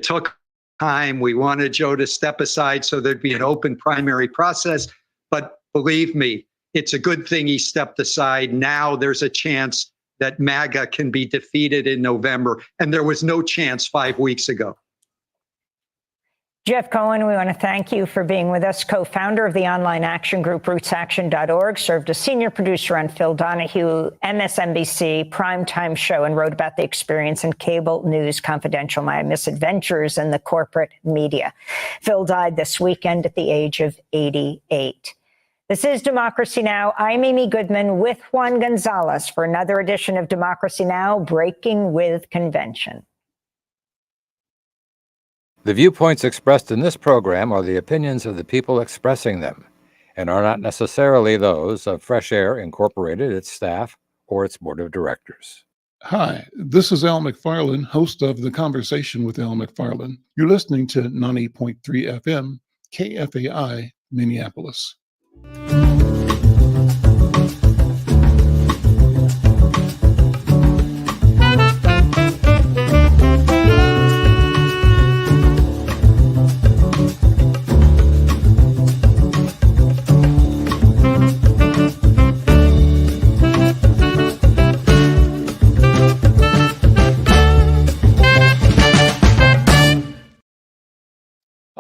took time. We wanted Joe to step aside so there'd be an open primary process. But believe me, it's a good thing he stepped aside. Now there's a chance that MAGA can be defeated in November. And there was no chance 5 weeks ago. Jeff Cohen, we want to thank you for being with us, co-founder of the online action group rootsaction.org, served as senior producer on Phil Donahue, MSNBC primetime show, and wrote about the experience in cable news confidential, my misadventures in the corporate media. Phil died this weekend at the age of 88. This is Democracy Now! I'm Amy Goodman with Juan Gonzalez for another edition of Democracy Now! Breaking with Convention. The viewpoints expressed in this program are the opinions of the people expressing them and are not necessarily those of Fresh Air Incorporated, its staff, or its board of directors. Hi, this is Al McFarlane, host of the Conversation with Al McFarlane. You're listening to 90.3 FM, KFAI, Minneapolis.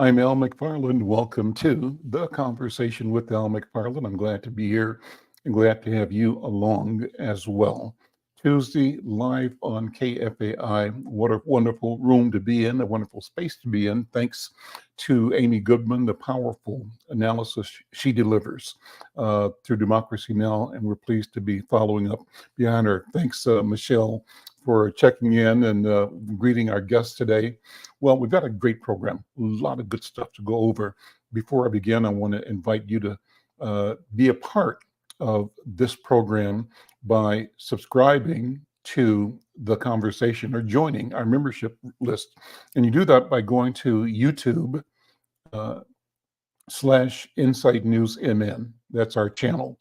I'm Al McFarlane. Welcome to the Conversation with Al McFarlane. I'm glad to be here and glad to have you along as well. Tuesday, live on KFAI. What a wonderful room to be in, a wonderful space to be in. Thanks to Amy Goodman, the powerful analysis she delivers through Democracy Now! And we're pleased to be following up behind her. Thanks, Michelle, for checking in and greeting our guests today. Well, we've got a great program, a lot of good stuff to go over. Before I begin, I want to invite you to be a part of this program by subscribing to the conversation or joining our membership list. And you do that by going to YouTube /Insight News MN. That's our channel.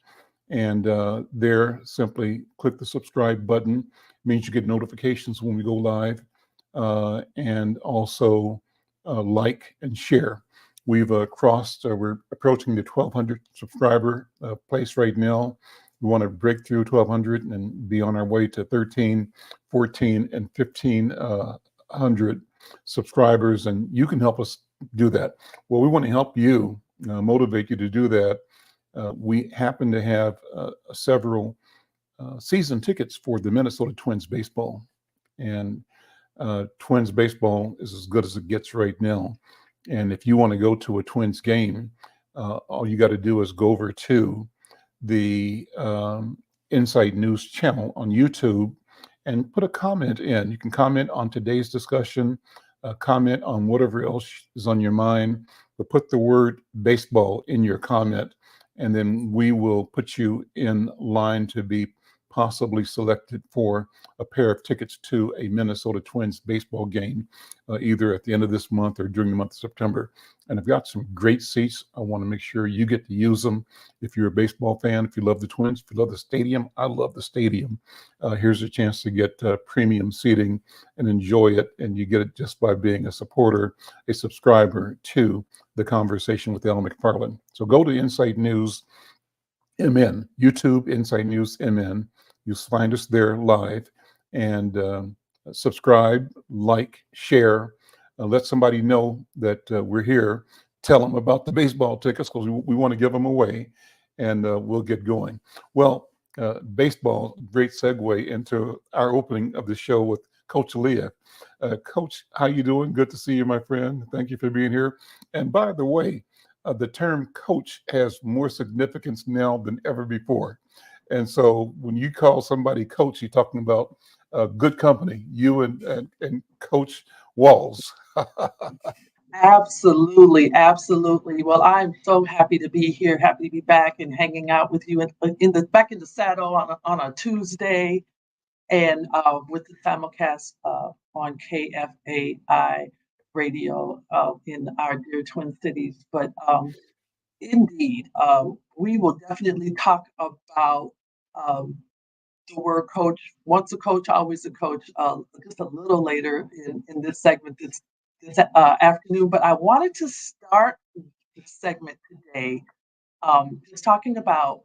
And there, simply click the subscribe button. It means you get notifications when we go live. And also like and share. We've we're approaching the 1,200 subscriber place right now. We want to break through 1,200 and be on our way to 13, 14, and 1,500 subscribers. And you can help us do that. Well, we want to help you, motivate you to do that. We happen to have several season tickets for the Minnesota Twins baseball. And Twins baseball is as good as it gets right now. And if you want to go to a Twins game, all you got to do is go over to the Insight News channel on YouTube and put a comment in. You can comment on today's discussion, comment on whatever else is on your mind, but put the word baseball in your comment, and then we will put you in line to be possibly selected for a pair of tickets to a Minnesota Twins baseball game, either at the end of this month or during the month of September. And I've got some great seats. I want to make sure you get to use them. If you're a baseball fan, if you love the Twins, if you love the stadium, I love the stadium. Here's a chance to get premium seating and enjoy it. And you get it just by being a supporter, a subscriber to the Conversation with Al McFarlane. So go to Insight News MN, YouTube Insight News MN. You'll find us there live, and subscribe, like, share, let somebody know that we're here. Tell them about the baseball tickets because we want to give them away, and we'll get going. Well, baseball, great segue into our opening of the show with Coach Leah. Coach, how you doing? Good to see you, my friend. Thank you for being here. And by the way, the term coach has more significance now than ever before. And so when you call somebody coach, you're talking about good company, you and Coach Walls. Absolutely, absolutely. Well, I'm so happy to be here, happy to be back and hanging out with you back in the saddle on a Tuesday, and with the simulcast on KFAI radio in our dear Twin Cities. But indeed, we will definitely talk about the word coach. Once a coach, always a coach. Just a little later in this segment this afternoon, but I wanted to start the segment today just talking about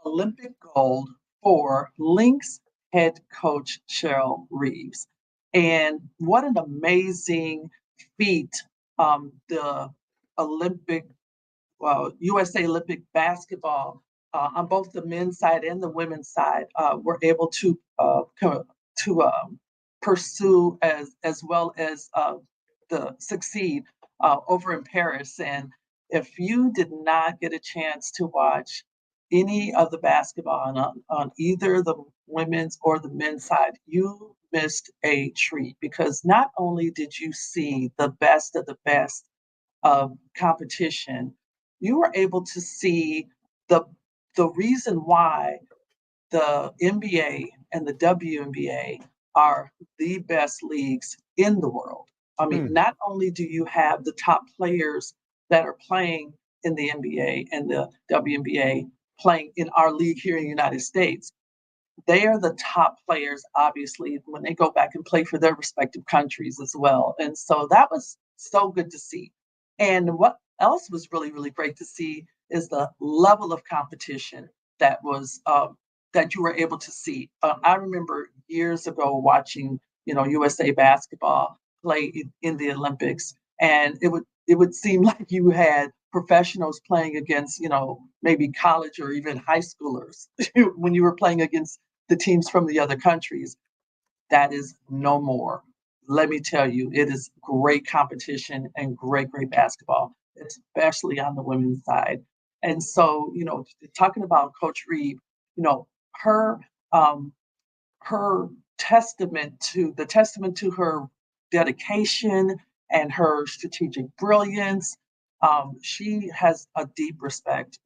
Olympic gold for Lynx head coach Cheryl Reeves. And what an amazing feat the Olympic, USA Olympic basketball on both the men's side and the women's side were able to pursue as well as the succeed over in Paris. And if you did not get a chance to watch any of the basketball on either the women's or the men's side, you missed a treat, because not only did you see the best of the best of competition, you were able to see the reason why the NBA and the WNBA are the best leagues in the world. I mean, not only do you have the top players that are playing in the NBA and the WNBA playing in our league here in the United States, they are the top players, obviously, when they go back and play for their respective countries as well. And so that was so good to see. And what else was really, really great to see is the level of competition that was that you were able to see. I remember years ago watching, USA basketball play in the Olympics, and it would seem like you had professionals playing against, maybe college or even high schoolers when you were playing against the teams from the other countries. That is no more. Let me tell you, it is great competition and great, great basketball, especially on the women's side. And so, talking about Coach Reed, her her testament to her dedication and her strategic brilliance. She has a deep respect,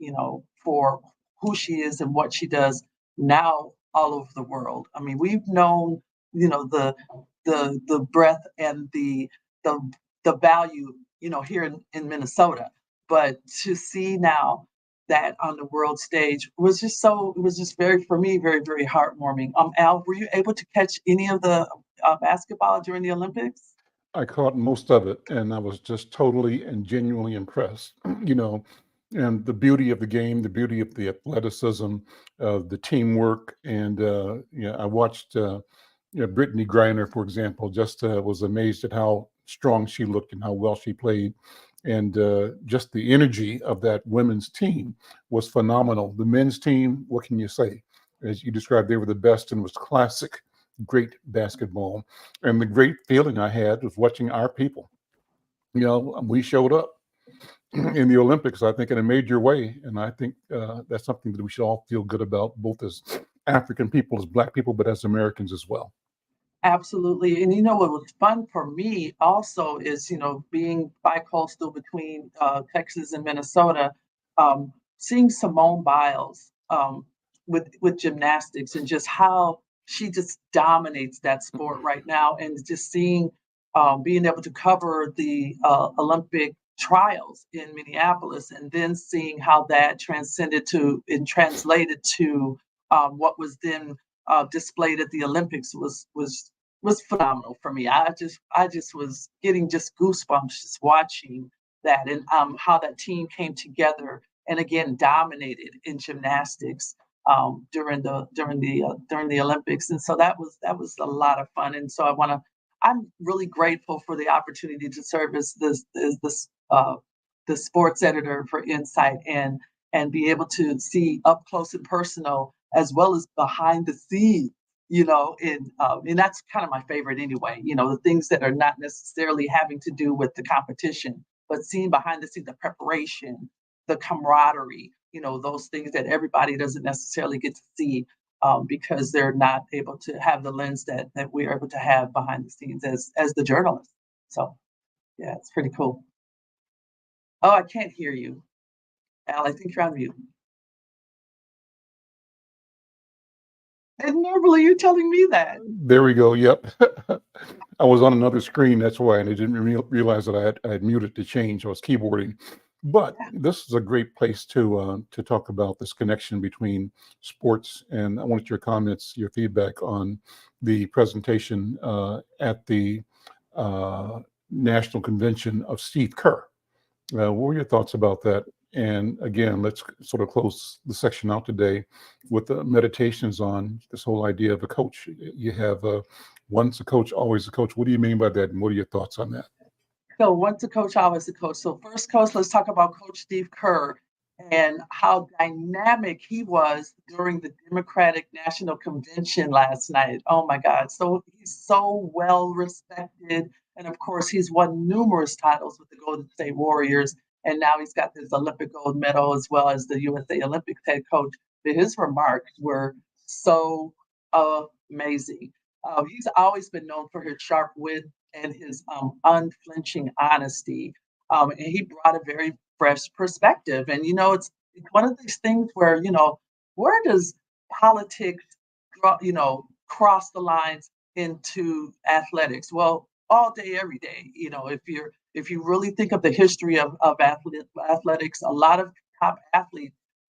for who she is and what she does now all over the world. I mean, we've known, the breadth and the value, here in Minnesota, but to see now that on the world stage was just it was just for me, very, very heartwarming. Al, were you able to catch any of the basketball during the Olympics? I caught most of it, and I was just totally and genuinely impressed, and the beauty of the game, the beauty of the athleticism, the teamwork. And, I watched Brittany Griner, for example, just was amazed at how strong she looked and how well she played. And just the energy of that women's team was phenomenal. The men's team, what can you say? As you described, they were the best, and it was classic, great basketball. And the great feeling I had was watching our people. We showed up in the Olympics, I think, in a major way. And I think that's something that we should all feel good about, both as African people, as Black people, but as Americans as well. Absolutely. And what was fun for me also is, being bi-coastal between Texas and Minnesota, seeing Simone Biles with gymnastics, and just how she just dominates that sport right now. And just seeing, being able to cover the Olympic trials in Minneapolis, and then seeing how that translated to what was then displayed at the Olympics was phenomenal for me. I just was getting just goosebumps just watching that, and how that team came together and again dominated in gymnastics during the Olympics. And so that was a lot of fun. And so I'm really grateful for the opportunity to serve as the sports editor for Insight, and be able to see up close and personal as well as behind the scenes, and that's kind of my favorite anyway, the things that are not necessarily having to do with the competition, but seeing behind the scenes, the preparation, the camaraderie, those things that everybody doesn't necessarily get to see because they're not able to have the lens that we're able to have behind the scenes as the journalists. So yeah, it's pretty cool. Oh, I can't hear you, Al. I think you're on mute. And normally you're telling me that. There we go. Yep. I was on another screen. That's why. And I didn't realize that I had muted to change. I was keyboarding. But this is a great place to talk about this connection between sports. And I wanted your comments, your feedback on the presentation at the national convention of Steve Kerr. What were your thoughts about that? And again, let's sort of close the section out today with the meditations on this whole idea of a coach. You have once a coach, always a coach. What do you mean by that? And what are your thoughts on that? So once a coach, always a coach. So first coach, let's talk about Coach Steve Kerr and how dynamic he was during the Democratic National Convention last night. Oh my God. So he's so well respected. And of course, he's won numerous titles with the Golden State Warriors. And now he's got this Olympic gold medal as well as the USA Olympics head coach. But his remarks were so amazing. He's always been known for his sharp wit and his unflinching honesty. And he brought a very fresh perspective. And, it's one of these things where, where does politics, cross the lines into athletics? Well, all day, every day. If you really think of the history of athletics, a lot of top athletes,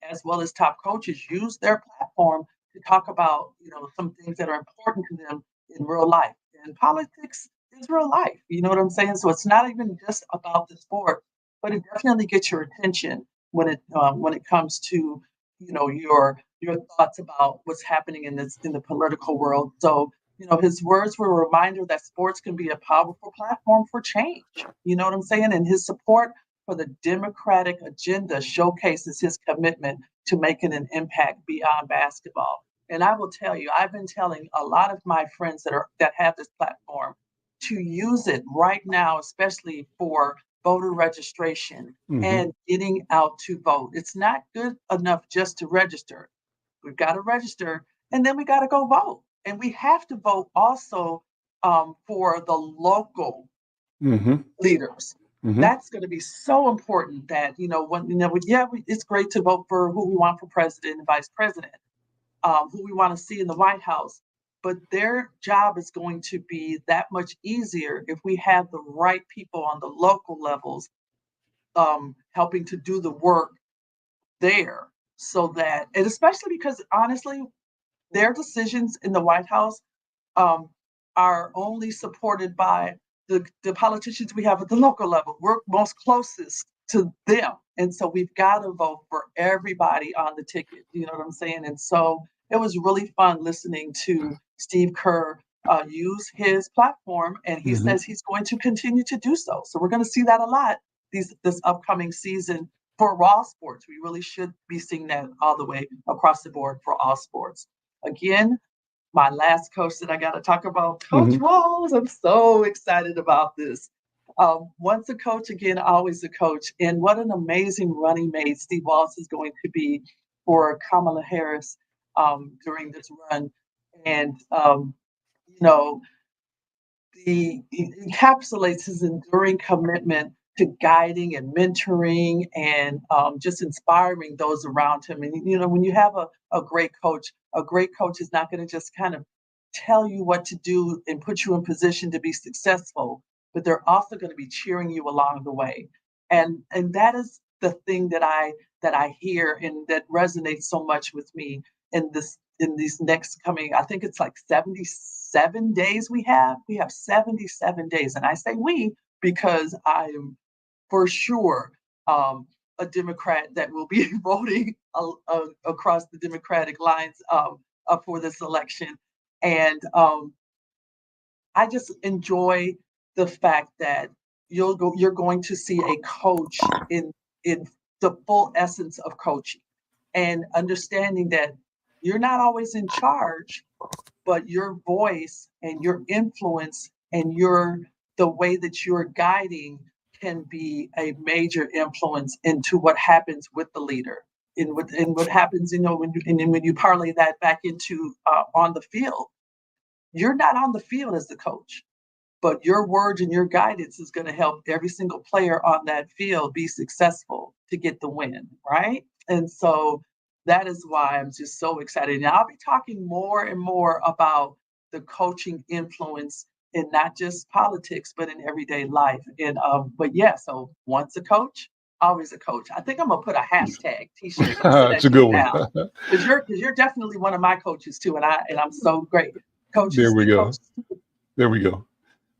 as well as top coaches, use their platform to talk about, some things that are important to them in real life. And politics is real life. You know what I'm saying? So it's not even just about the sport, but it definitely gets your attention when it comes to, your thoughts about what's happening in the political world. So, his words were a reminder that sports can be a powerful platform for change. You know what I'm saying? And his support for the Democratic agenda showcases his commitment to making an impact beyond basketball. And I will tell you, I've been telling a lot of my friends that have this platform to use it right now, especially for voter registration and getting out to vote. It's not good enough just to register. We've got to register, and then we got to go vote. And we have to vote also for the local leaders. That's going to be so important that, it's great to vote for who we want for president and vice president, who we want to see in the White House. But their job is going to be that much easier if we have the right people on the local levels helping to do the work there. So that, and especially because honestly, their decisions in the White House are only supported by the politicians we have at the local level. We're most closest to them. And so we've got to vote for everybody on the ticket. You know what I'm saying? And so it was really fun listening to Steve Kerr use his platform, and he says he's going to continue to do so. So we're going to see that a lot this upcoming season for all sports. We really should be seeing that all the way across the board for all sports. Again, my last coach that I got to talk about, Coach Walls. I'm so excited about this. Once a coach, again, always a coach. And what an amazing running mate Steve Walls is going to be for Kamala Harris during this run. And, he encapsulates his enduring commitment to guiding and mentoring and just inspiring those around him. And, when you have a great coach is not going to just kind of tell you what to do and put you in position to be successful, but they're also going to be cheering you along the way. And that is the thing that I hear and that resonates so much with me in these next coming, I think it's like 77 days we have 77 days. And I say we because I am for sure a Democrat that will be voting across the Democratic lines for this election. And I just enjoy the fact that you're going to see a coach in the full essence of coaching, and understanding that you're not always in charge, but your voice and your influence and the way that you're guiding can be a major influence into what happens with the leader, and what happens, when you parlay that back into on the field. You're not on the field as the coach, but your words and your guidance is going to help every single player on that field be successful to get the win, right? And so that is why I'm just so excited. And I'll be talking more and more about the coaching influence in not just politics, but in everyday life. And but yeah, so once a coach, always a coach. I think I'm gonna put a hashtag T-shirt. It's a good one. Because you're definitely one of my coaches too, and I'm so great. Coaches. There we go. There we go.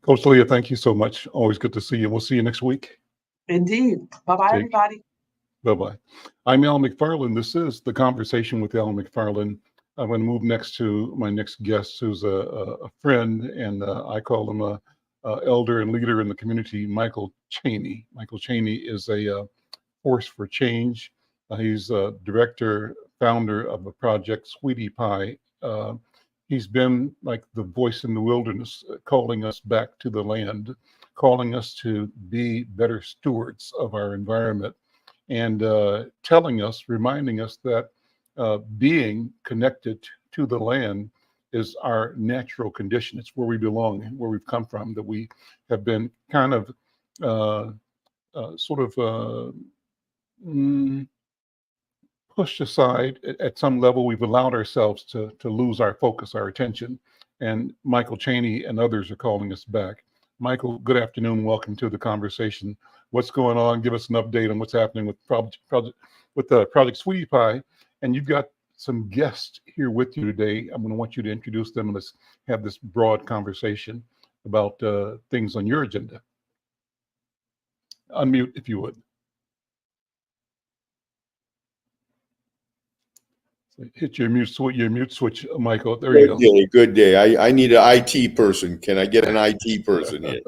Coach Leah, thank you so much. Always good to see you. We'll see you next week. Indeed. Bye-bye, everybody. Bye-bye. I'm Al McFarlane. This is The Conversation with Al McFarlane. I'm going to move next to my next guest, who's a friend, and I call him a elder and leader in the community, Michael Chaney. Michael Chaney is a force for change. He's a director, founder of a project, Sweetie Pie. He's been like the voice in the wilderness, calling us back to the land, calling us to be better stewards of our environment, and telling us, reminding us that being connected to the land is our natural condition. It's where we belong, where we've come from, that we have been kind of pushed aside at some level. We've allowed ourselves to lose our focus, our attention, and Michael Chaney and others are calling us back. Michael, good afternoon. Welcome to the conversation. What's going on? Give us an update on what's happening with Project Sweetie Pie. And you've got some guests here with you today. I'm going to want you to introduce them and let's have this broad conversation about things on your agenda. Unmute if you would. Hit your mute switch, Michael. There you go. Good day. I need an IT person. Can I get an IT person here?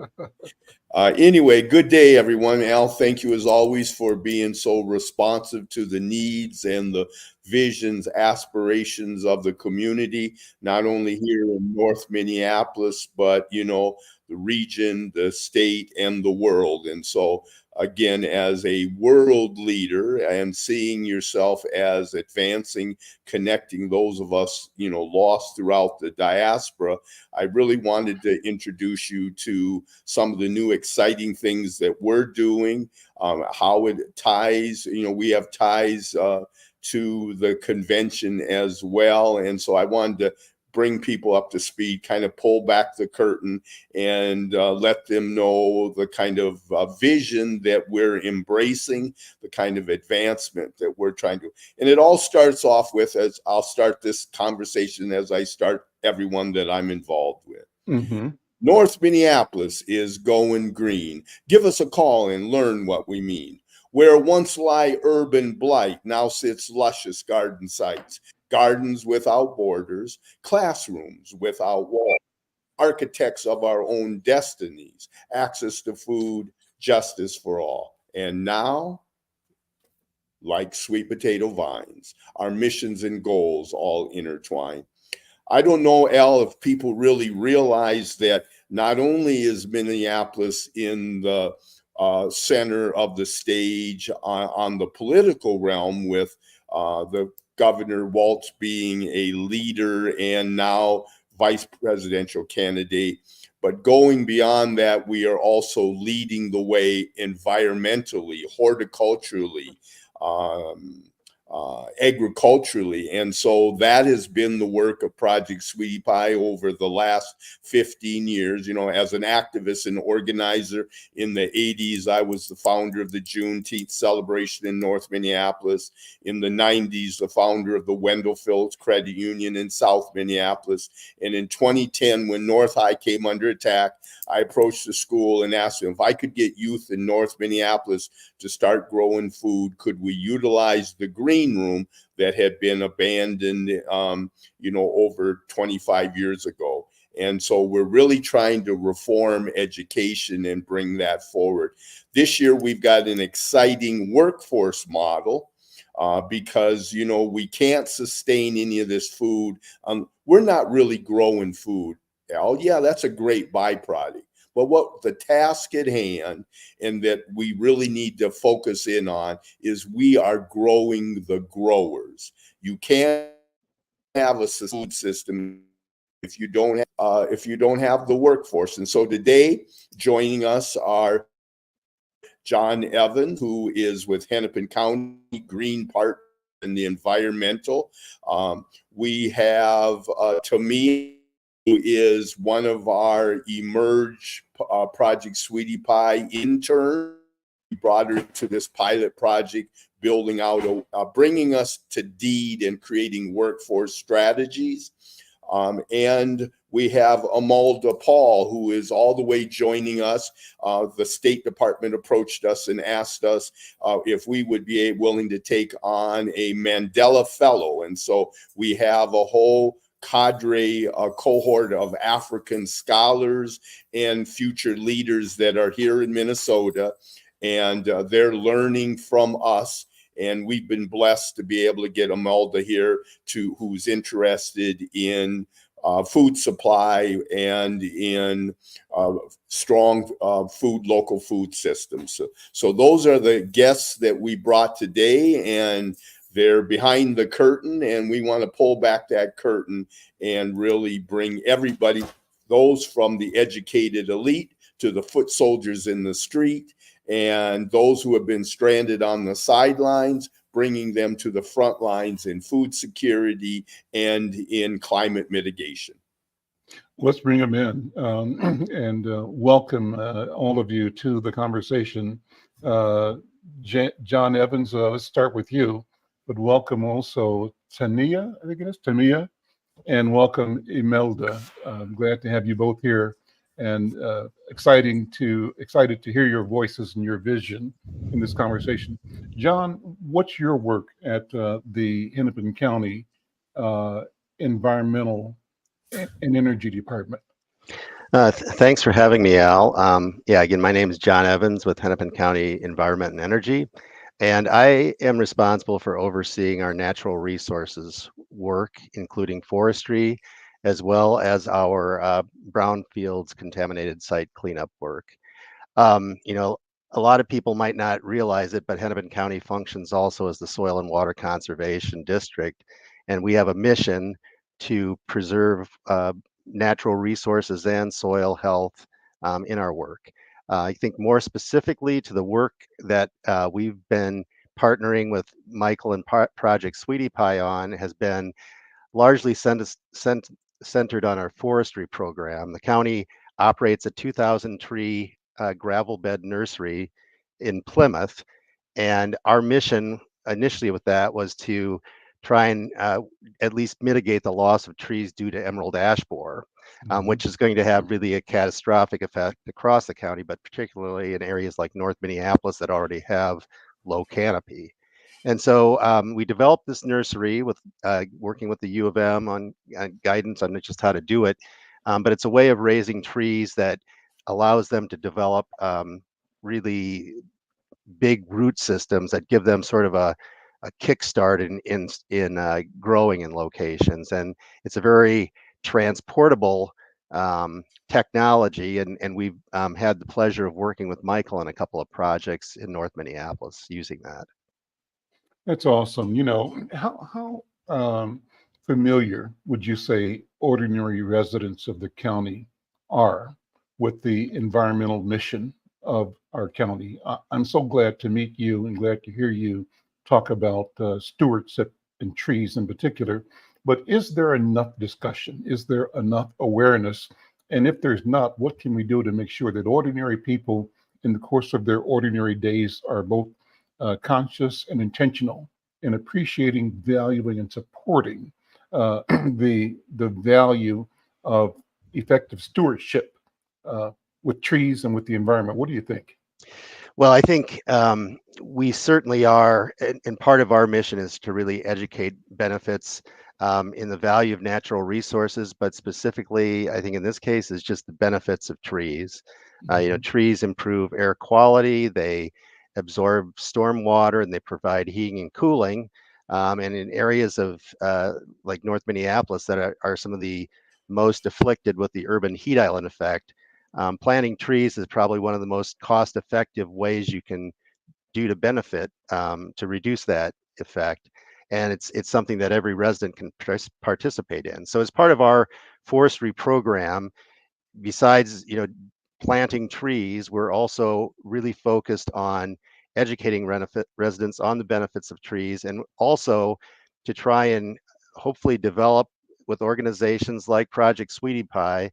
Anyway, good day, everyone. Al, thank you as always for being so responsive to the needs and the visions, aspirations of the community, not only here in North Minneapolis, but, you know, the region, the state, and the world. And so, again, as a world leader and seeing yourself as advancing, connecting those of us, you know, lost throughout the diaspora, I really wanted to introduce you to some of the new exciting things that we're doing, how it ties, you know, we have ties to the convention as well. And so I wanted to bring people up to speed, kind of pull back the curtain and let them know the kind of vision that we're embracing, the kind of advancement that we're trying to. And it all starts off with, as I'll start this conversation as I start everyone that I'm involved with. Mm-hmm. North Minneapolis is going green. Give us a call and learn what we mean. Where once lie urban blight, now sits luscious garden sites. Gardens without borders, classrooms without walls, architects of our own destinies, access to food, justice for all. And now, like sweet potato vines, our missions and goals all intertwine. I don't know, Al, if people really realize that not only is Minneapolis in the center of the stage on the political realm with the Governor Walz being a leader and now vice presidential candidate. But going beyond that, we are also leading the way environmentally, horticulturally, agriculturally. And so that has been the work of Project Sweetie Pie over the last 15 years. You know, as an activist and organizer in the 80s, I was the founder of the Juneteenth celebration in North Minneapolis. In the 90s, the founder of the Wendell Phillips Credit Union in South Minneapolis. And in 2010, when North High came under attack, I approached the school and asked them if I could get youth in North Minneapolis to start growing food, could we utilize the green room that had been abandoned, you know, over 25 years ago. And so we're really trying to reform education and bring that forward. This year, we've got an exciting workforce model because, you know, we can't sustain any of this food. We're not really growing food. Oh, yeah, that's a great byproduct. But what the task at hand and that we really need to focus in on is we are growing the growers. You can't have a food system if you don't have the workforce. And so today, joining us are John Evans, who is with Hennepin County Green Partner in the environmental. We have Tamia, who is one of our Emerge Project Sweetie Pie interns. We brought her to this pilot project, building out, bringing us to deed and creating workforce strategies. And we have Amalda Paul, who is all the way joining us. The State Department approached us and asked us if we would be willing to take on a Mandela Fellow. And so we have a whole cadre, a cohort of African scholars and future leaders that are here in Minnesota, and they're learning from us. And we've been blessed to be able to get Amalda here, who's interested in food supply and in strong local food systems. So those are the guests that we brought today, and they're behind the curtain, and we want to pull back that curtain and really bring everybody, those from the educated elite to the foot soldiers in the street, and those who have been stranded on the sidelines, bringing them to the front lines in food security and in climate mitigation. Let's bring them in and welcome all of you to the conversation. John Evans, let's start with you, but welcome also Tania, I think it is, Tania, and welcome Imelda. I'm glad to have you both here, and excited to hear your voices and your vision in this conversation. John, what's your work at the Hennepin County Environmental and Energy Department? Thanks for having me, Al. Again, my name is John Evans with Hennepin County Environment and Energy, and I am responsible for overseeing our natural resources work, including forestry, as well as our brownfields contaminated site cleanup work. A lot of people might not realize it, but Hennepin County functions also as the Soil and Water Conservation District, and we have a mission to preserve natural resources and soil health in our work. I think more specifically to the work that we've been partnering with Michael and Project Sweetie Pie on has been largely centered on our forestry program. The county operates a 2,000 tree gravel bed nursery in Plymouth, and our mission initially with that was to try and at least mitigate the loss of trees due to emerald ash borer, which is going to have really a catastrophic effect across the county, but particularly in areas like North Minneapolis that already have low canopy. And so we developed this nursery with working with the U of M on guidance on just how to do it, but it's a way of raising trees that allows them to develop really big root systems that give them sort of a kickstart in growing in locations. And it's a very transportable technology, and we've had the pleasure of working with Michael on a couple of projects in North Minneapolis using that. That's awesome. How familiar would you say ordinary residents of the county are with the environmental mission of our county? I'm so glad to meet you and glad to hear you talk about stewardship and trees in particular. But is there enough discussion? Is there enough awareness? And if there's not, what can we do to make sure that ordinary people in the course of their ordinary days are both conscious and intentional in appreciating, valuing, and supporting the value of effective stewardship with trees and with the environment? What do you think? Well, I think we certainly are, and part of our mission is to really educate benefits in the value of natural resources, but specifically, I think in this case, is just the benefits of trees. Trees improve air quality, they absorb storm water, and they provide heating and cooling. And in areas of like North Minneapolis that are some of the most afflicted with the urban heat island effect, planting trees is probably one of the most cost-effective ways you can do to benefit to reduce that effect. And it's something that every resident can participate in. So as part of our forestry program, besides planting trees, we're also really focused on educating residents on the benefits of trees, and also to try and hopefully develop with organizations like Project Sweetie Pie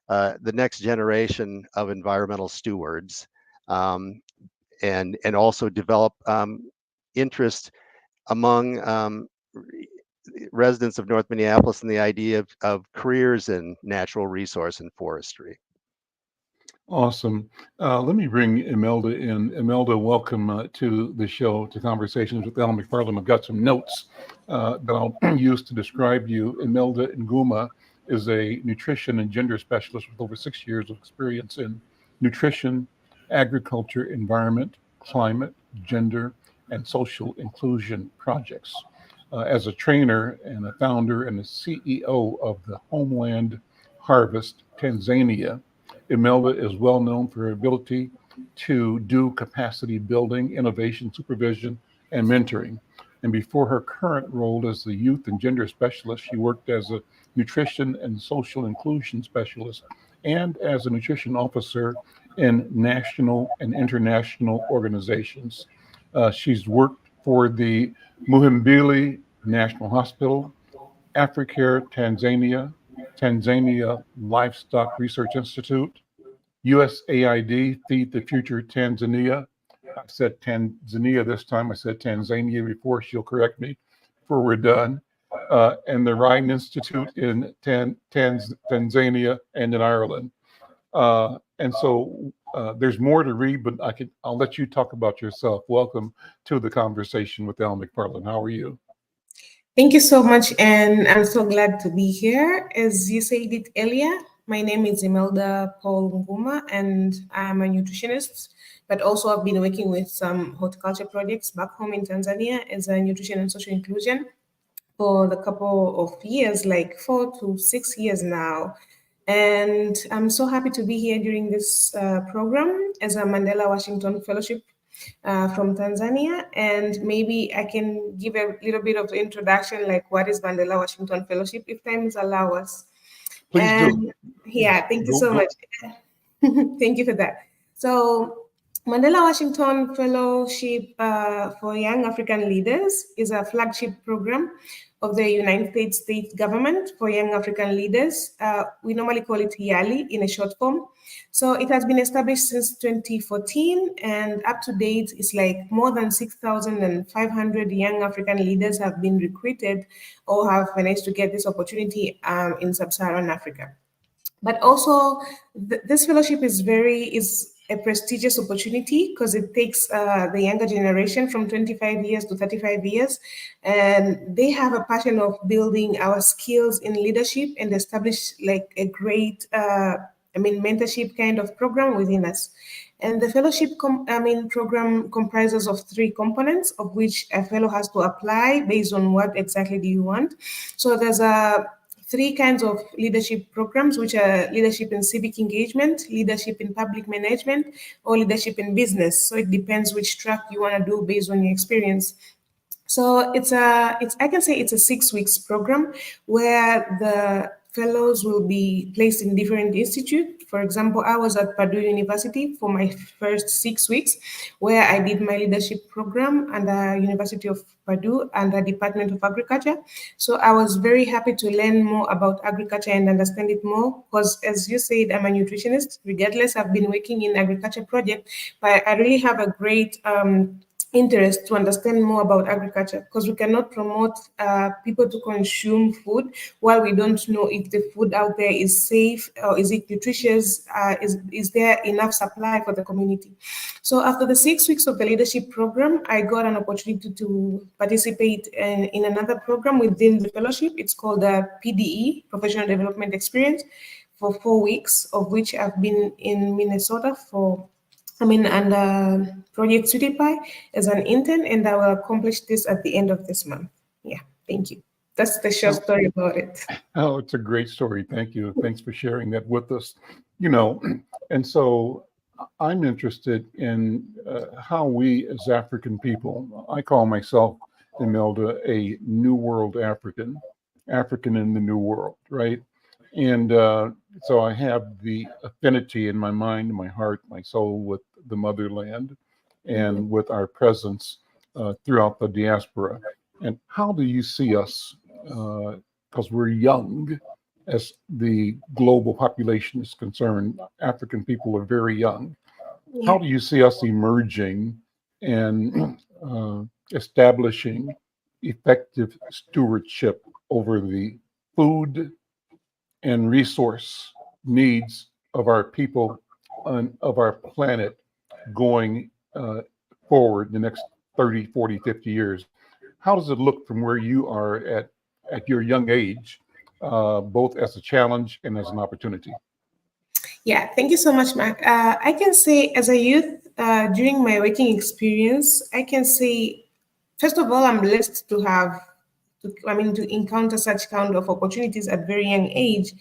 the next generation of environmental stewards, and also develop interest among residents of North Minneapolis and the idea of careers in natural resource and forestry. Awesome. Let me bring Imelda in. Imelda, welcome to the show, to Conversations with Al McFarlane. I've got some notes that I'll use to describe you. Imelda Nguma is a nutrition and gender specialist with over 6 years of experience in nutrition, agriculture, environment, climate, gender, and social inclusion projects. As a trainer and a founder and a CEO of the Homeland Harvest Tanzania, Imelda is well known for her ability to do capacity building, innovation, supervision, and mentoring. And before her current role as the youth and gender specialist, she worked as a nutrition and social inclusion specialist and as a nutrition officer in national and international organizations. She's worked for the Muhimbili National Hospital, Africare Tanzania, Tanzania Livestock Research Institute, USAID Feed the Future Tanzania. I said Tanzania this time. I said Tanzania before. She'll correct me before we're done. And the Rhine Institute in Tanzania and in Ireland. And so there's more to read, but I'll let you talk about yourself. Welcome to the Conversation with Al McFarlane. How are you? Thank you so much, and I'm so glad to be here. As you said it earlier, my name is Imelda Paul Nguma, and I'm a nutritionist, but also I've been working with some horticulture projects back home in Tanzania as a nutrition and social inclusion for the couple of years, like 4 to 6 years now. And I'm so happy to be here during this program as a Mandela Washington Fellowship from Tanzania, and maybe I can give a little bit of introduction, like what is Mandela Washington Fellowship, if times allow us. Please do. Yeah, thank you so much. Thank you for that. So Mandela Washington Fellowship for Young African Leaders is a flagship program of the United States state government for young African leaders. We normally call it YALI in a short form. So it has been established since 2014, and up to date, it's like more than 6,500 young African leaders have been recruited or have managed to get this opportunity in sub-Saharan Africa. But also, this fellowship is a prestigious opportunity because it takes the younger generation from 25 years to 35 years, and they have a passion of building our skills in leadership and establish like a great, mentorship kind of program within us. And the fellowship program comprises of 3 components, of which a fellow has to apply based on what exactly do you want. So there's 3 kinds of leadership programs, which are leadership in civic engagement, leadership in public management, or leadership in business. So it depends which track you want to do based on your experience. So I can say it's a 6 weeks program where the fellows will be placed in different institutes. For example, I was at Purdue University for my first 6 weeks, where I did my leadership program at the University of Purdue and the Department of Agriculture. So I was very happy to learn more about agriculture and understand it more, because as you said, I'm a nutritionist. Regardless, I've been working in agriculture project, but I really have a great interest to understand more about agriculture, because we cannot promote people to consume food while we don't know if the food out there is safe or is it nutritious, is there enough supply for the community. So after the 6 weeks of the leadership program, I got an opportunity to participate in another program within the fellowship. It's called the PDE, Professional Development Experience, for 4 weeks, of which I've been in Minnesota under Project Sweetie Pie as an intern, and I will accomplish this at the end of this month. Yeah, thank you. That's the short story about it. Oh, it's a great story. Thank you. Thanks for sharing that with us. And so I'm interested in how we as African people, I call myself, Imelda, a New World African in the New World, right? And so I have the affinity in my mind, my heart, my soul with the motherland and with our presence throughout the diaspora. And how do you see us, because we're young as the global population is concerned, African people are very young. How do you see us emerging and establishing effective stewardship over the food and resource needs of our people and of our planet going forward the next 30, 40, 50 years. How does it look from where you are at your young age, both as a challenge and as an opportunity? Yeah, thank you so much, Mark. I can say as a youth, during my working experience, I can say, first of all, I'm blessed to to encounter such kind of opportunities at very young age,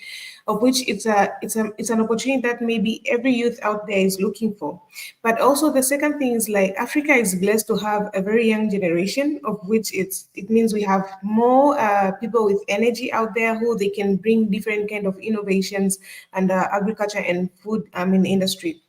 of which it's an opportunity that maybe every youth out there is looking for. But also the second thing is, like, Africa is blessed to have a very young generation, of which it means we have more people with energy out there who they can bring different kind of innovations and agriculture and food industry.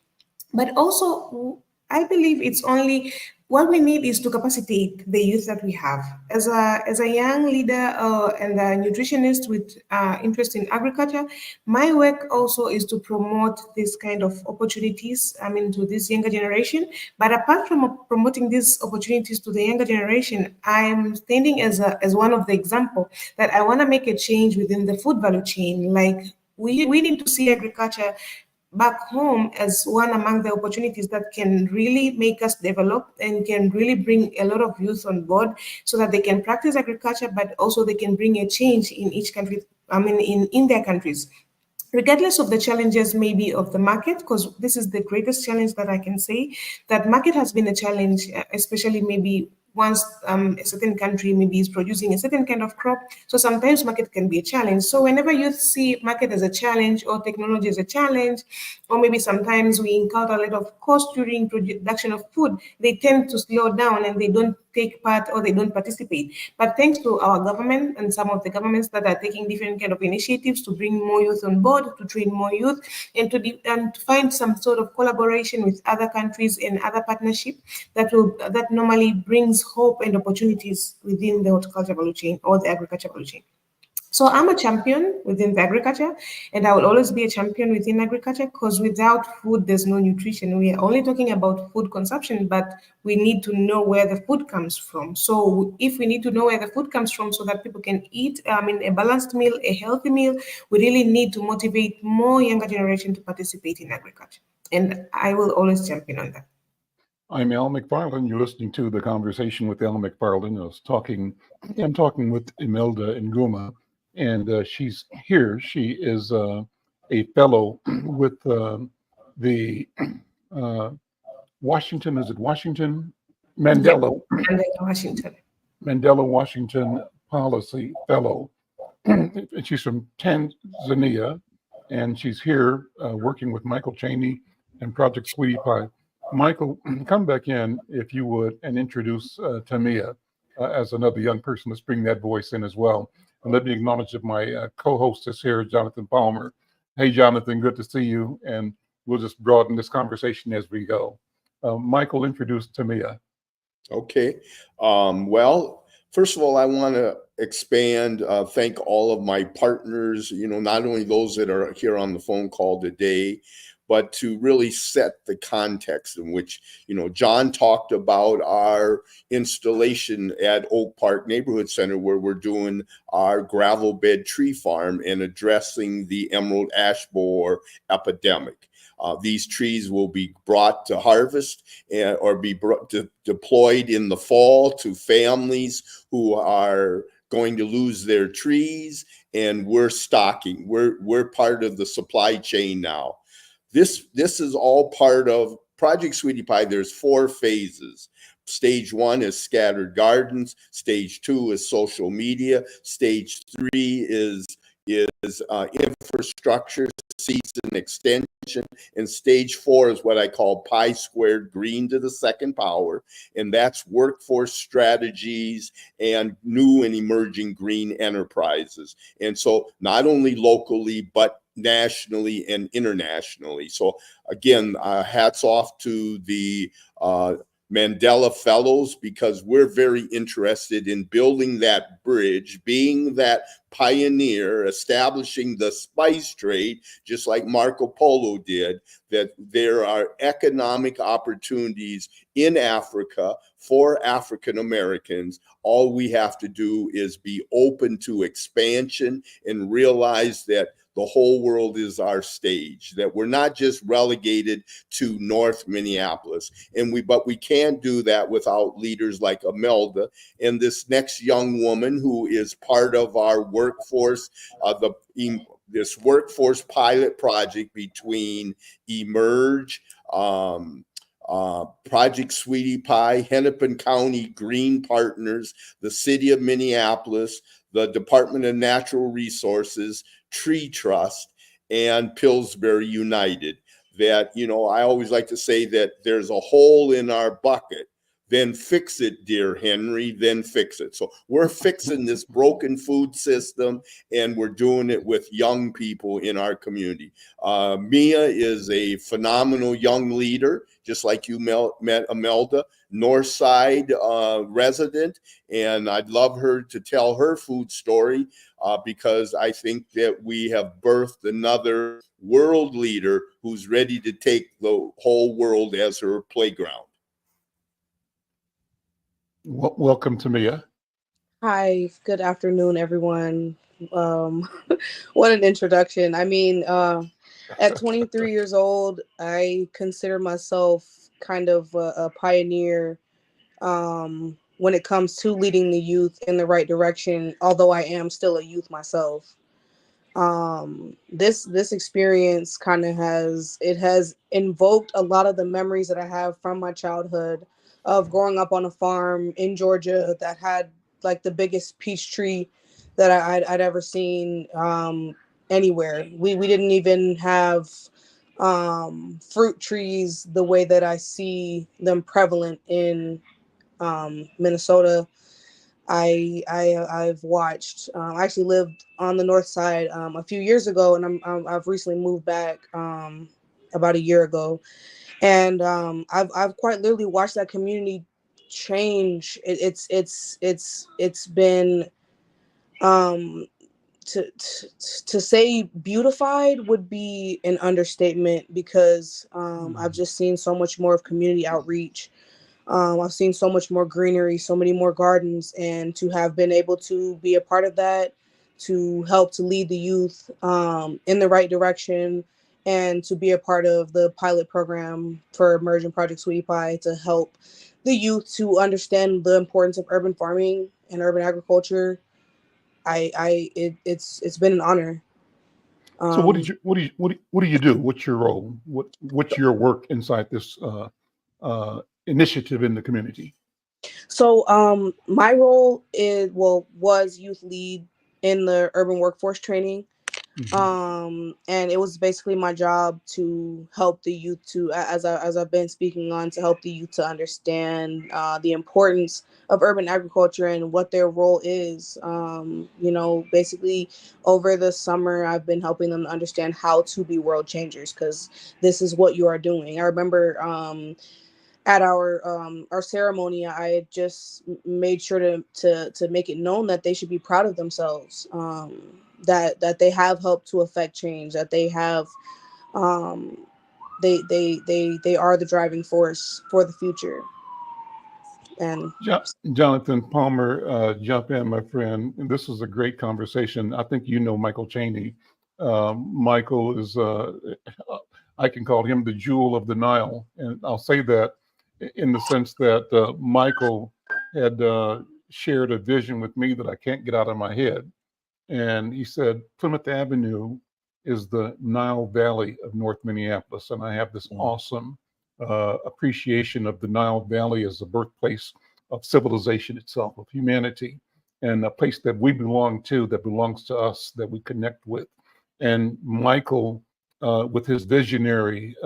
But also, I believe it's only what we need is to capacitate the youth that we have. As a young leader and a nutritionist with interest in agriculture, my work also is to promote this kind of opportunities, to this younger generation. But apart from promoting these opportunities to the younger generation, I am standing as one of the example that I want to make a change within the food value chain. Like, we need to see agriculture back home as one among the opportunities that can really make us develop and can really bring a lot of youth on board so that they can practice agriculture, but also they can bring a change in each country, in their countries. Regardless of the challenges maybe of the market, because this is the greatest challenge that I can say, that market has been a challenge, especially maybe once a certain country maybe is producing a certain kind of crop. So sometimes market can be a challenge. So whenever you see market as a challenge or technology as a challenge, or maybe sometimes we encounter a lot of cost during production of food, they tend to slow down and they don't take part or they don't participate. But thanks to our government and some of the governments that are taking different kind of initiatives to bring more youth on board, to train more youth, and to find some sort of collaboration with other countries and other partnership that normally brings hope and opportunities within the horticulture value chain or the agriculture value chain. So I'm a champion within the agriculture, and I will always be a champion within agriculture, because without food, there's no nutrition. We are only talking about food consumption, but we need to know where the food comes from. So if we need to know where the food comes from so that people can eat a balanced meal, a healthy meal, we really need to motivate more younger generation to participate in agriculture. And I will always champion on that. I'm Al McFarlane. You're listening to the Conversation with Al McFarlane. I'm talking with Imelda Nguma, and she's here. She is a fellow with the Washington, is it Washington? Mandela. Washington. Mandela Washington Policy Fellow. She's from Tanzania, and she's here working with Michael Cheney and Project Sweetie Pie. Michael, come back in, if you would, and introduce Tamia as another young person. Let's bring that voice in as well. And let me acknowledge that my co-host is here, Jonathan Palmer. Hey, Jonathan, good to see you. And we'll just broaden this conversation as we go. Michael, introduce Tamia. Okay. Well, first of all, I want to expand, thank all of my partners, not only those that are here on the phone call today, but to really set the context in which, John talked about our installation at Oak Park Neighborhood Center, where we're doing our gravel bed tree farm and addressing the emerald ash borer epidemic. These trees will be brought to harvest or be deployed in the fall to families who are going to lose their trees, and we're stocking. We're part of the supply chain now. This is all part of Project Sweetie Pie. There's 4 phases. Stage 1 is scattered gardens. Stage 2 is social media. Stage 3 is infrastructure, seeds and extension. And stage 4 is what I call pi squared, green to the second power. And that's workforce strategies and new and emerging green enterprises. And so not only locally, but nationally and internationally. So again, hats off to the Mandela Fellows, because we're very interested in building that bridge, being that pioneer, establishing the spice trade, just like Marco Polo did, that there are economic opportunities in Africa for African Americans. All we have to do is be open to expansion and realize that the whole world is our stage, that we're not just relegated to North Minneapolis. But we can't do that without leaders like Imelda and this next young woman who is part of our workforce, this workforce pilot project between Emerge, Project Sweetie Pie, Hennepin County Green Partners, the City of Minneapolis, the Department of Natural Resources, Tree Trust, and Pillsbury United. That, I always like to say that there's a hole in our bucket. Then fix it, dear Henry, then fix it. So we're fixing this broken food system, and we're doing it with young people in our community. Mia is a phenomenal young leader, just like you met Imelda, Northside resident, and I'd love her to tell her food story because I think that we have birthed another world leader who's ready to take the whole world as her playground. Welcome to Mia. Hi, good afternoon, everyone. What an introduction. I mean, at 23 years old, I consider myself kind of a pioneer when it comes to leading the youth in the right direction, although I am still a youth myself. This experience kind of has invoked a lot of the memories that I have from my childhood of growing up on a farm in Georgia that had like the biggest peach tree that I'd ever seen anywhere. We didn't even have fruit trees the way that I see them prevalent in Minnesota. I've watched. I actually lived on the north side a few years ago, and I've recently moved back about a year ago, and I've quite literally watched that community change. It's been to say beautified would be an understatement because I've just seen so much more of community outreach. I've seen so much more greenery, so many more gardens, and to have been able to be a part of that, to help to lead the youth in the right direction, and to be a part of the pilot program for Emerging Project Sweetie Pie to help the youth to understand the importance of urban farming and urban agriculture. It's been an honor. So what do you do? What's your role? What's your work inside this initiative in the community? So my role was youth lead in the urban workforce training. And it was basically my job to help the youth as I've been speaking on, to help the youth to understand the importance of urban agriculture and what their role is. Basically over the summer, I've been helping them to understand how to be world changers, because this is what you are doing. I remember at our ceremony, I had just made sure to make it known that they should be proud of themselves, that they have helped to affect change, that they have they are the driving force for the future. And Jonathan Palmer, jump in, my friend. This is a great conversation. I think you know Michael Chaney. Michael is I can call him the jewel of the Nile, and I'll say that in the sense that Michael had shared a vision with me that I can't get out of my head. And he said, Plymouth Avenue is the Nile Valley of North Minneapolis. And I have this awesome appreciation of the Nile Valley as the birthplace of civilization itself, of humanity, and a place that we belong to, that belongs to us, that we connect with. And Michael, with his visionary,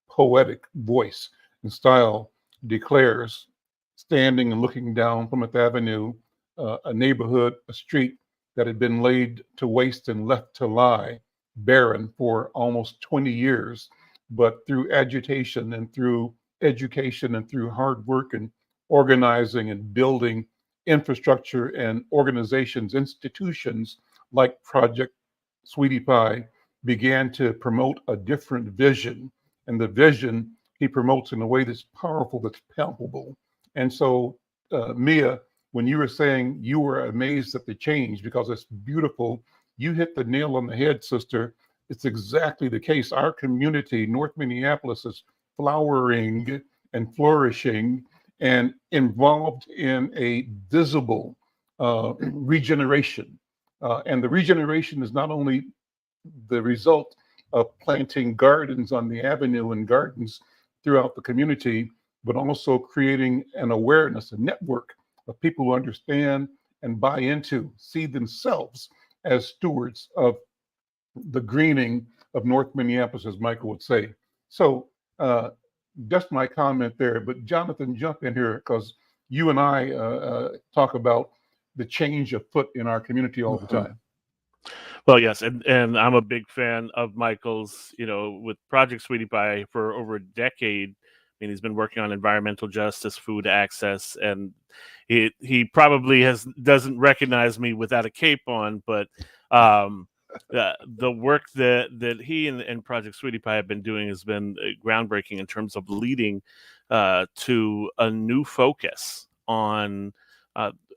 poetic voice and style, declares, standing and looking down Plymouth Avenue, a neighborhood, a street that had been laid to waste and left to lie barren for almost 20 years. But through agitation and through education and through hard work and organizing and building infrastructure and organizations, institutions like Project Sweetie Pie began to promote a different vision. And the vision he promotes in a way that's powerful, that's palpable. And so, Mia, when you were saying you were amazed at the change because it's beautiful, you hit the nail on the head, sister. It's exactly the case. Our community, North Minneapolis, is flowering and flourishing and involved in a visible regeneration. And the regeneration is not only the result of planting gardens on the avenue and gardens throughout the community, but also creating an awareness, a network of people who understand and buy into, see themselves as stewards of the greening of North Minneapolis, as Michael would say. So just my comment there, but Jonathan, jump in here because you and I talk about the change afoot in our community all the time. Well, yes, and I'm a big fan of Michael's, with Project Sweetie Pie for over a decade. I mean, he's been working on environmental justice, food access, and he probably doesn't recognize me without a cape on, but the work that he and Project Sweetie Pie have been doing has been groundbreaking in terms of leading to a new focus on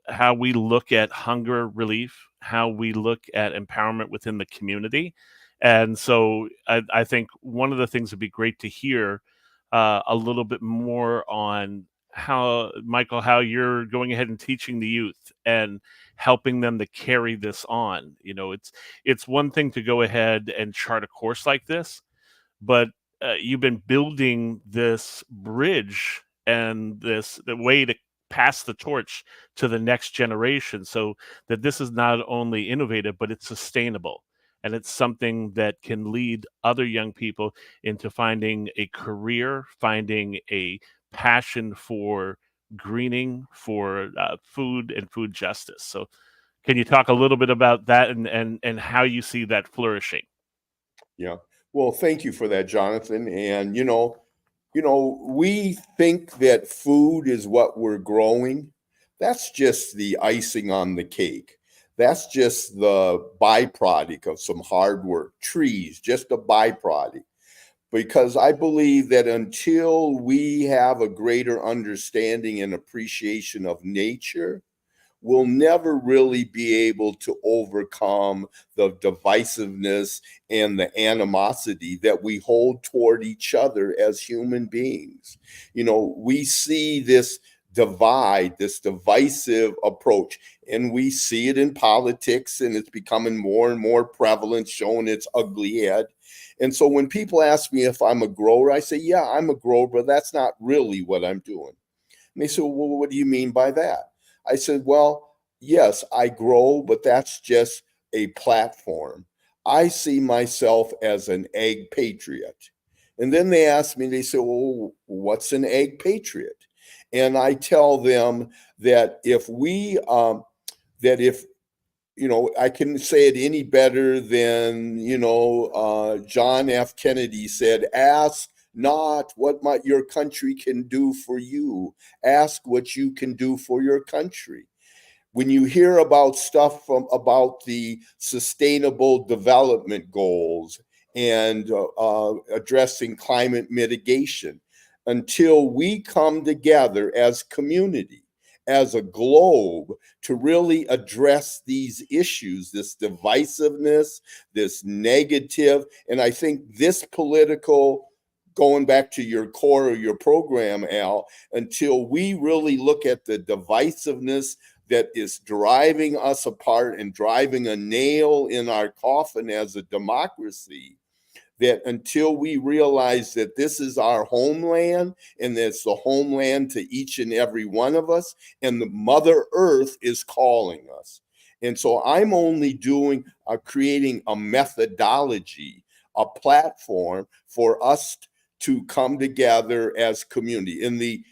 how we look at hunger relief, how we look at empowerment within the community. And so I think one of the things would be great to hear a little bit more on how, Michael, how you're going ahead and teaching the youth and helping them to carry this on. It's one thing to go ahead and chart a course like this, but you've been building this bridge and the way to pass the torch to the next generation so that this is not only innovative, but it's sustainable. And it's something that can lead other young people into finding a career, finding a passion for greening, for food and food justice. So can you talk a little bit about that and how you see that flourishing? Yeah. Well, thank you for that, Jonathan. And, we think that food is what we're growing. That's just the icing on the cake. That's just the byproduct of some hard work. Trees, just a byproduct. Because I believe that until we have a greater understanding and appreciation of nature, we'll never really be able to overcome the divisiveness and the animosity that we hold toward each other as human beings. We see this divide, this divisive approach, and we see it in politics, and it's becoming more and more prevalent, showing its ugly head. And so when people ask me if I'm a grower, I say, yeah, I'm a grower, but that's not really what I'm doing. And they say, well, what do you mean by that? I said, well, yes, I grow, but that's just a platform. I see myself as an egg patriot. And then they ask me, they say, well, what's an egg patriot? And I tell them that I can say it any better than, John F. Kennedy said, ask not what your country can do for you. Ask what you can do for your country. When you hear about stuff about the Sustainable Development Goals and addressing climate mitigation, until we come together as community, as a globe, to really address these issues, this divisiveness, this negative, and I think this political, going back to your core of your program, Al, until we really look at the divisiveness that is driving us apart and driving a nail in our coffin as a democracy, that until we realize that this is our homeland and it's the homeland to each and every one of us, and the Mother Earth is calling us. And so I'm only creating a methodology, a platform for us to come together as community. And the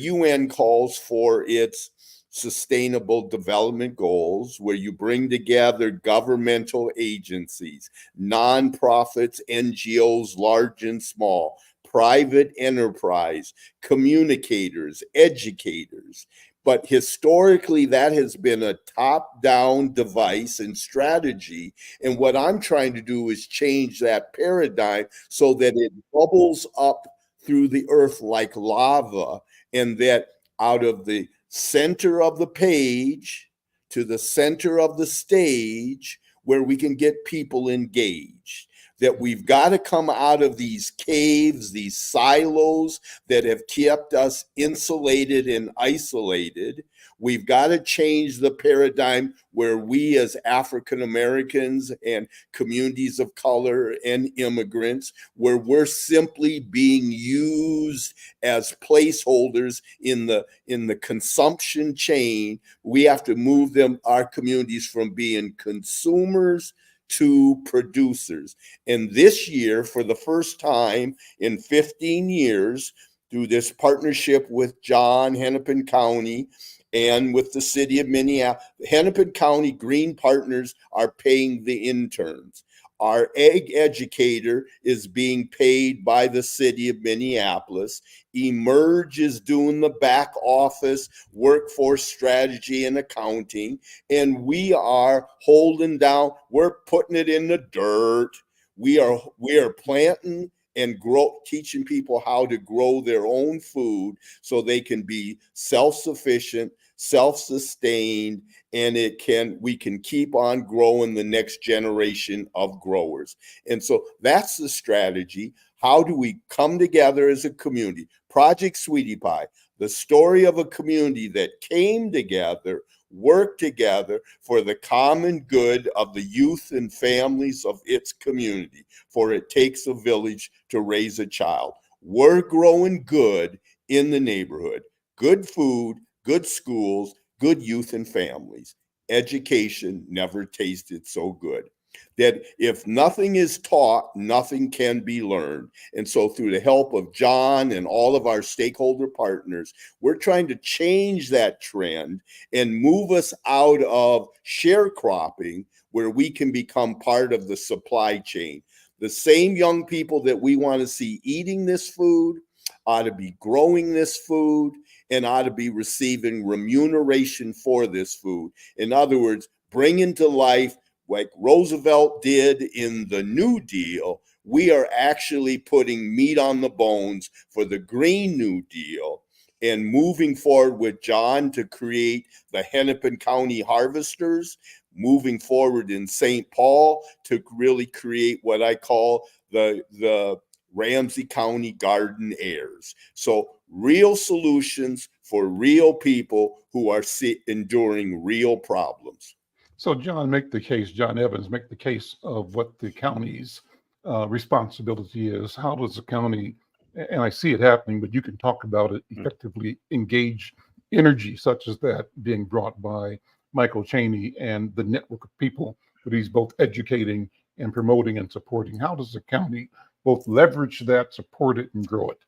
UN calls for its Sustainable Development Goals, where you bring together governmental agencies, nonprofits, NGOs, large and small, private enterprise, communicators, educators. But historically, that has been a top-down device and strategy. And what I'm trying to do is change that paradigm so that it bubbles up through the earth like lava, and that out of the center of the page to the center of the stage, where we can get people engaged. That we've got to come out of these caves, these silos that have kept us insulated and isolated. We've got to change the paradigm where we as African Americans and communities of color and immigrants, where we're simply being used as placeholders in the consumption chain. We have to move our communities from being consumers to producers. And this year, for the first time in 15 years, through this partnership with John, Hennepin County, and with the city of Minneapolis, Hennepin County Green Partners are paying the interns. Our egg educator is being paid by the city of Minneapolis. Emerge is doing the back office, workforce strategy and accounting. And we are holding down, we're putting it in the dirt. We are planting and teaching people how to grow their own food so they can be self-sufficient, self-sustained, and we can keep on growing the next generation of growers. And so that's the strategy. How do we come together as a community? Project Sweetie Pie, the story of a community that came together, worked together for the common good of the youth and families of its community. For it takes a village to raise a child. We're growing good in the neighborhood. Good food, good schools, good youth and families. Education never tasted so good. That if nothing is taught, nothing can be learned. And so through the help of John and all of our stakeholder partners, we're trying to change that trend and move us out of sharecropping, where we can become part of the supply chain. The same young people that we want to see eating this food ought to be growing this food and ought to be receiving remuneration for this food. In other words, bringing to life, like Roosevelt did in the New Deal, we are actually putting meat on the bones for the Green New Deal and moving forward with John to create the Hennepin County Harvesters, moving forward in St. Paul to really create what I call the Ramsey County Garden Heirs. So real solutions for real people who are enduring real problems. So John Evans, make the case of what the county's responsibility is. How does the county, and I see it happening, but you can talk about it, effectively engage energy such as that being brought by Michael Chaney and the network of people that he's both educating and promoting and supporting? How does the county both leverage that, support it, and grow it?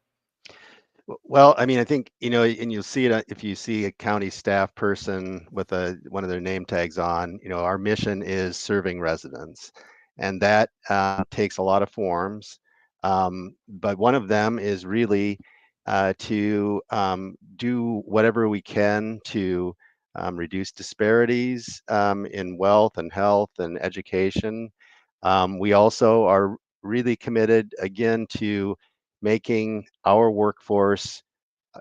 Well, I mean, I think, and you'll see it if you see a county staff person with one of their name tags on, our mission is serving residents. And that takes a lot of forms. But one of them is really to do whatever we can to reduce disparities in wealth and health and education. We also are really committed, again, to making our workforce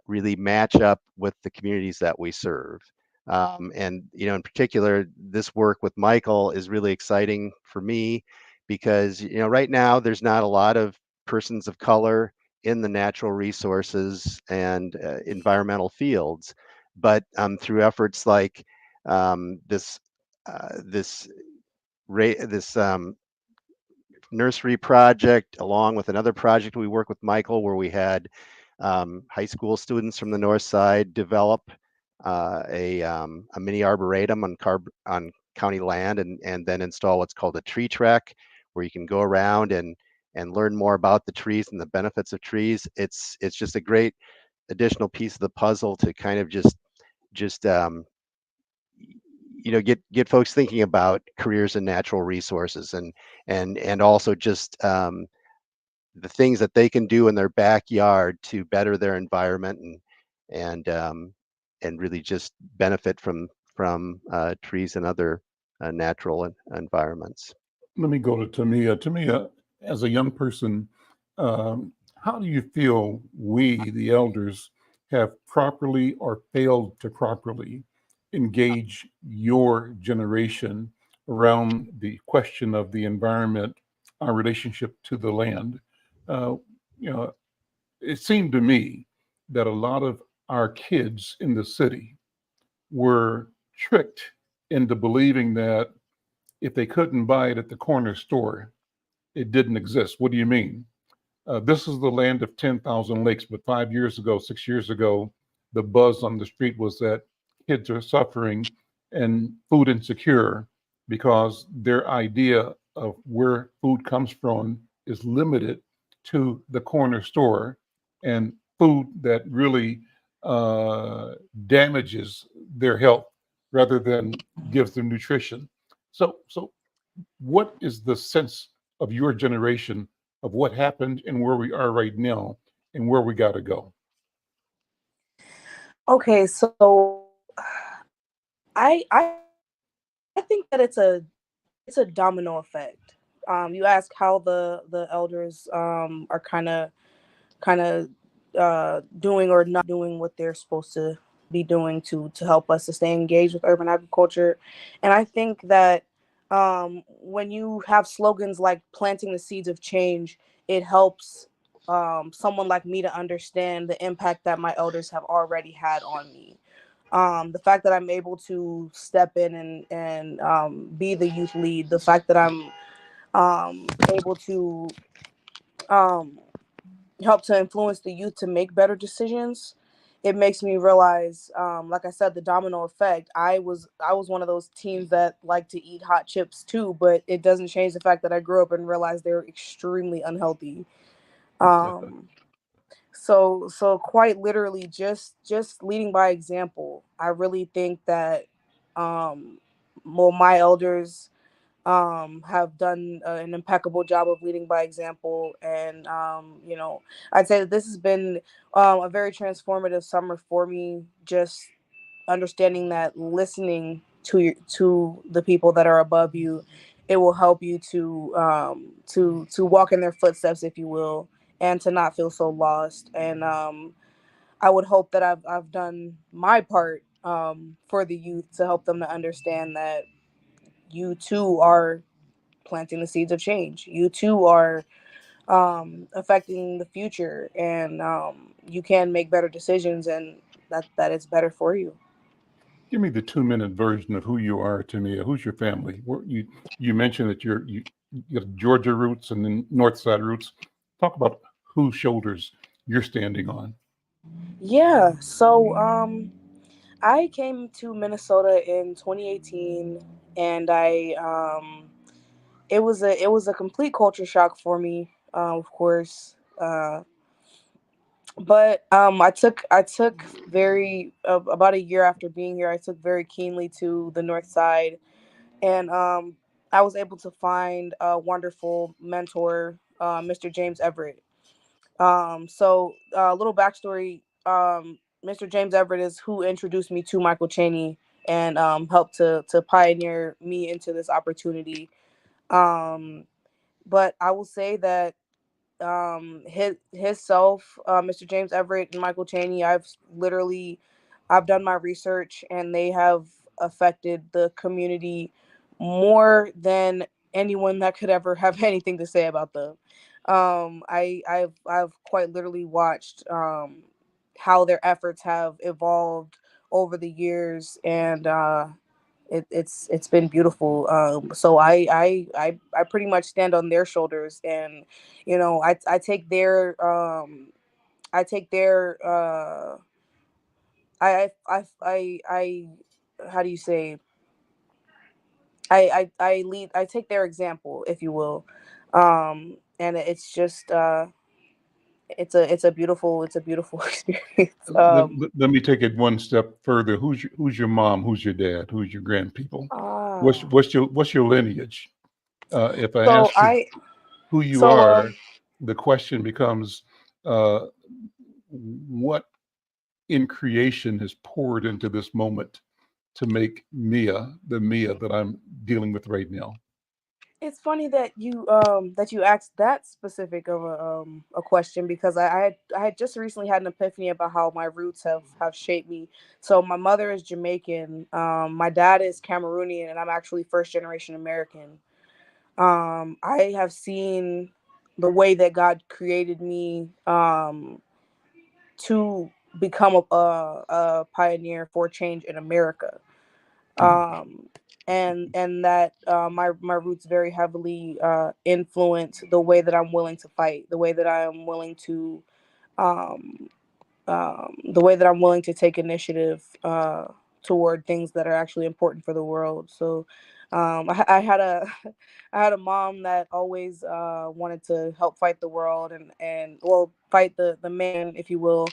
really match up with the communities that we serve. And, in particular, this work with Michael is really exciting for me because, right now there's not a lot of persons of color in the natural resources and environmental fields. But through efforts like this nursery project, along with another project we work with Michael, where we had high school students from the north side develop a mini arboretum on county land, and then install what's called a tree trek, where you can go around and learn more about the trees and the benefits of trees. It's just a great additional piece of the puzzle to kind of just get folks thinking about careers in natural resources and also just the things that they can do in their backyard to better their environment and really just benefit from trees and other natural environments. Let me go to Tamia. Tamia, as a young person, how do you feel we, the elders, have properly or failed to properly engage your generation around the question of the environment, our relationship to the land? You know, it seemed to me that a lot of our kids in the city were tricked into believing that if they couldn't buy it at the corner store, it didn't exist. What do you mean? This is the land of 10,000 lakes, but 5 years ago, 6 years ago, the buzz on the street was that kids are suffering and food insecure because their idea of where food comes from is limited to the corner store and food that really damages their health rather than gives them nutrition. So what is the sense of your generation of what happened and where we are right now and where we got to go? Okay, so I think that it's a domino effect. You ask how the elders are kind of doing or not doing what they're supposed to be doing to help us to stay engaged with urban agriculture, and I think that when you have slogans like planting the seeds of change, it helps someone like me to understand the impact that my elders have already had on me. The fact that I'm able to step in and be the youth lead, the fact that I'm able to help to influence the youth to make better decisions, it makes me realize, like I said, the domino effect. I was one of those teens that like to eat hot chips too, but it doesn't change the fact that I grew up and realized they're extremely unhealthy. So quite literally, just leading by example. I really think that my elders have done an impeccable job of leading by example, and I'd say that this has been a very transformative summer for me. Just understanding that listening to the people that are above you, it will help you to walk in their footsteps, if you will, and to not feel so lost. And I would hope that I've done my part for the youth to help them to understand that you too are planting the seeds of change. You too are affecting the future, and you can make better decisions, and that it's better for you. Give me the 2-minute version of who you are, Tamia. Who's your family? You mentioned that you got Georgia roots and then North Side roots. Talk about whose shoulders you're standing on. Yeah. So I came to Minnesota in 2018, and it was a complete culture shock for me, of course. But I took very about a year after being here, I took very keenly to the North Side, and I was able to find a wonderful mentor, Mr. James Everett. So a little backstory: Mr. James Everett is who introduced me to Michael Chaney and helped to pioneer me into this opportunity. Um, but I will say that his self, Mr. James Everett and Michael Chaney, I've done my research, and they have affected the community more than anyone that could ever have anything to say about them. I've quite literally watched how their efforts have evolved over the years, and it's been beautiful. So I pretty much stand on their shoulders, and I take their I how do you say, I take their example, if you will, and it's just it's a beautiful experience. Let me take it one step further. Who's your mom? Who's your dad? Who's your grandpeople? What's your lineage? If I So ask you who you so are, the question becomes, what in creation has poured into this moment to make Mia the Mia that I'm dealing with right now? It's funny that you asked that specific of a question, because I had just recently had an epiphany about how my roots have shaped me. So my mother is Jamaican, my dad is Cameroonian, and I'm actually first generation American. I have seen the way that God created me to become a pioneer for change in America. And that my roots very heavily influence the way that I'm willing to fight, the way that I am willing to um, the way that I'm willing to take initiative toward things that are actually important for the world. So I had a I had a mom that always wanted to help fight the world, and well, fight the man, if you will.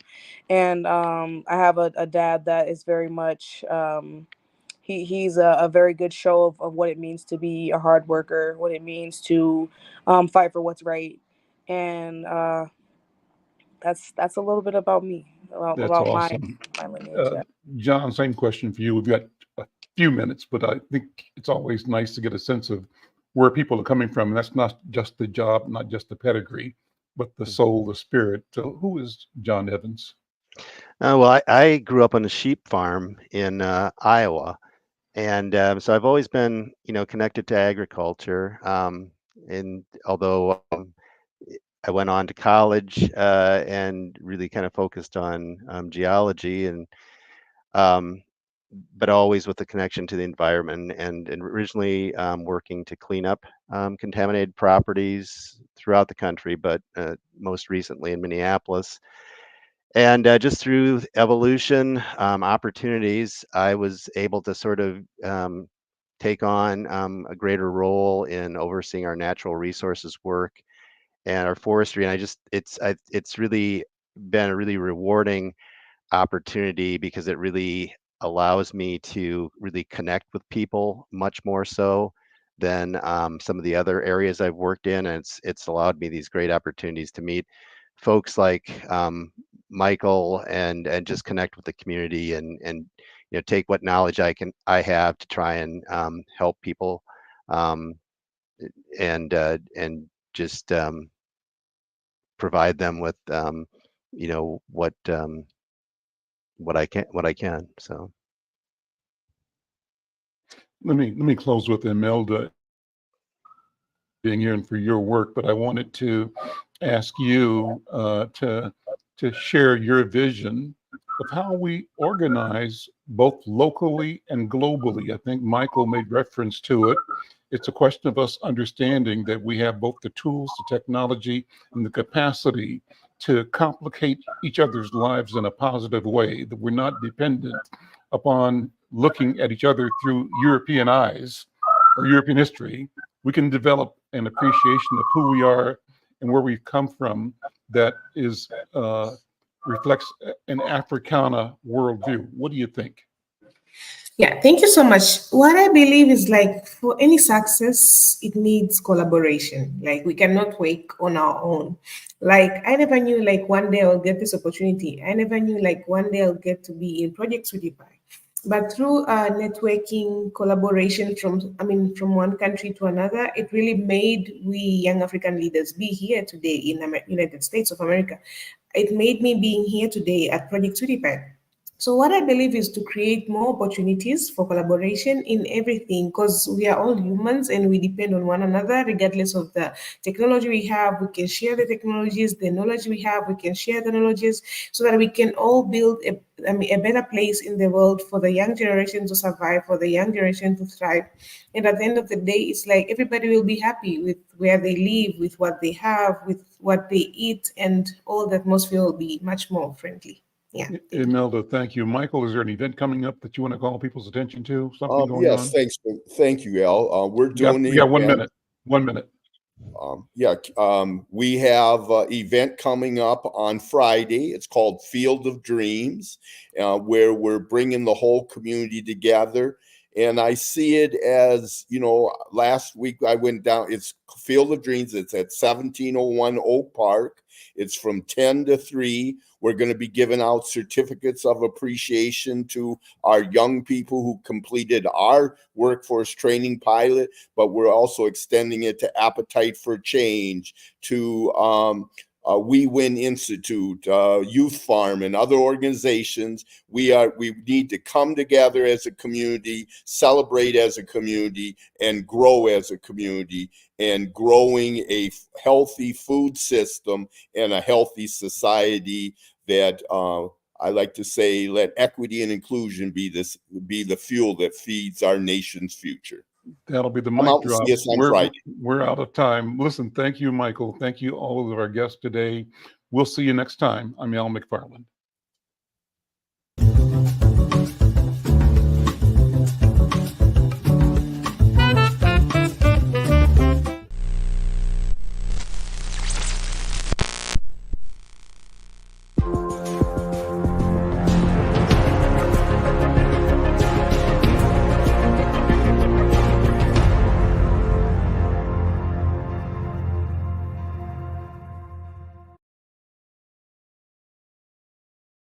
And I have a dad that is very much he's a very good show of what it means to be a hard worker, what it means to fight for what's right. And that's a little bit about me, That's about awesome. my lineage. Yeah. John, same question for you. We've got a few minutes, but I think it's always nice to get a sense of where people are coming from. And that's not just the job, not just the pedigree, but the soul, the spirit. So who is John Evans? Well, I grew up on a sheep farm in Iowa, and so I've always been, connected to agriculture. And although I went on to college and really kind of focused on geology, and but always with the connection to the environment, and originally working to clean up contaminated properties throughout the country, but most recently in Minneapolis. And just through evolution, opportunities, I was able to sort of take on a greater role in overseeing our natural resources work and our forestry. And it's really been a really rewarding opportunity, because it really allows me to really connect with people much more so than some of the other areas I've worked in. And it's allowed me these great opportunities to meet folks like Michael, and just connect with the community, and take what knowledge I have to try and help people, um, and just provide them with what I can. So Let me close with Imelda being here and for your work, but I wanted to ask you to share your vision of how we organize both locally and globally. I think Michael made reference to it. It's a question of us understanding that we have both the tools, the technology, and the capacity to complicate each other's lives in a positive way, that we're not dependent upon looking at each other through European eyes or European history. We can develop an appreciation of who we are and where we've come from that is reflects an Africana worldview. What do you think? Yeah, thank you so much. What I believe is, like, for any success, it needs collaboration. Like, we cannot work on our own. Like, I never knew, like, one day I'll get this opportunity. I never knew, like, one day I'll get to be in Project Sweetie Pie. But through networking, collaboration from one country to another, it really made we young African leaders be here today in the United States of America. It made me being here today at Project Sweetie Pie. So what I believe is to create more opportunities for collaboration in everything, because we are all humans and we depend on one another, regardless of the technology we have. We can share the technologies, the knowledge we have, we can share the knowledges, so that we can all build a better place in the world for the young generation to survive, for the young generation to thrive. And at the end of the day, it's like everybody will be happy with where they live, with what they have, with what they eat, and all the atmosphere will be much more friendly. Yeah. Imelda, thank you. Michael, is there an event coming up that you want to call people's attention to? Something going Yes, on? thank you, Al. We're doing We got 1 minute. 1 minute. We have an event coming up on Friday. It's called Field of Dreams, where we're bringing the whole community together. And I see it as, you know, last week I went down, it's Field of Dreams. It's at 1701 Oak Park. It's from 10 to 3. We're going to be giving out certificates of appreciation to our young people who completed our workforce training pilot, but we're also extending it to Appetite for Change, to We Win Institute, Youth Farm, and other organizations. We need to come together as a community, celebrate as a community, and grow as a community. And growing a healthy food system and a healthy society that I like to say, let equity and inclusion be the fuel that feeds our nation's future. That'll be the Come mic out and drop. see us on Friday. We're out of time. Listen, thank you, Michael. Thank you, all of our guests today. We'll see you next time. I'm Al McFarlane.